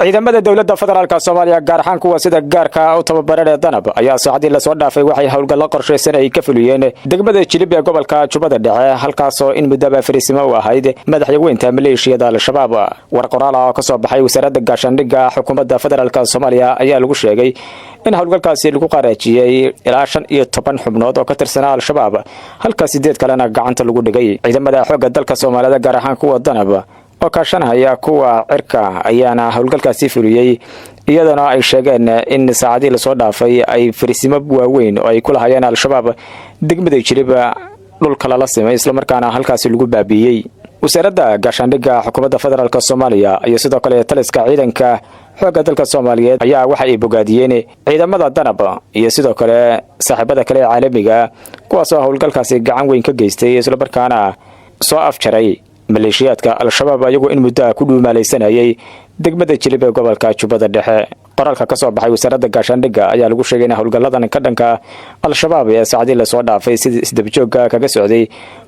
ciidamada dawladda federaalka Soomaaliya gaar ahaan kuwa sida gaarka u tababaran danab ayaa saacadii la soo dhaafay waxay hawlgallo qorsheysan ay ka fuliyeen degmada Jilib ee gobolka Jubbada Dhexe halkaas oo in muddo fariisimo u ahayd madaxweynaha maleeshiyada al-shabaab war qoraal ah oo ka soo baxay wasaaradda gaashaandhigga xukuumadda federaalka Soomaaliya ayaa lagu sheegay in hawlgalkaasi lagu qareejiyay ilaa 15 xubnood oo ka tirsan al-shabaab halka 8 kalena gacanta lagu dhigay ciidamada xoogga dalka Soomaaliya gaar ahaan kuwa danab oo ka shanaya kuwa cirka ayaana hawlgalkaasi fuliyay iyadana ay sheegeen in saacadii la soo dhaafay ay fariisimo waaweyn oo ay ku lahayeen al-shabaab degmada Jilib dhulka la simay isla markaana halkaasi lagu baabiyay wasaaradda gaashaandhigga xukuumadda federaalka Soomaaliya iyo sidoo kale taliska ciidanka xoogga dalka Soomaaliyeed ayaa waxa ay bogaadiyeen ciidamada danab iyo sidoo kale saaxiibada kale caalamiga kuwaas oo hawlgalkaasi gacan weyn ka geystay isla markaana soo afjaray maleeshiyadka al-shabaab ayagu in muddo ku dhuumaalaysanayay degmada Jilib ee gobolka Jubbada Dhexe qoraalka ka soo baxay wasaaradda gaashaandhigga ayaa lagu sheegay in hawlgalladan ka dhanka al-shabaab ee saacadii la soo dhaafay sidii isdabjoogga kaga socday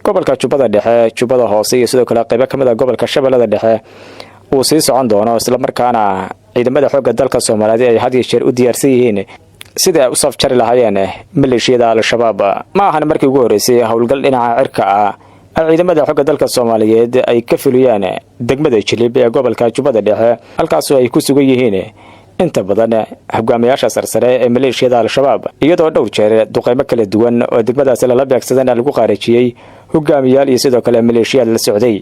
gobolka Jubbada Dhexe Jubbada Hoose iyo sidoo kale qaybo kamid ah gobolka Shabeellada Dhexe uu sii socon doono isla markaana ciidamada xoogga dalka Soomaaliyeed ay had iyo jeer u diyaarsan yihiin sida u safjari lahaayeen maleeshiyada al-shabaab ma ahan markii ugu horeysay hawlgal dhinaca cirka ah ciidamada xoogga dalka Soomaaliyeed ay ka fuliyaan degmada Jilib ee gobolka Jubbada Dhexe halkaas oo ay ku sugan yihiin inta badan hogaamiyaasha sarsare ee maleeshiyada al-shabaab iyadoo dhowr jeer duqeymo kala duwan oo degmadaas la beegsadeen lagu qareejiyay hogaamiyaal iyo sidoo kale maleeshiyada la socday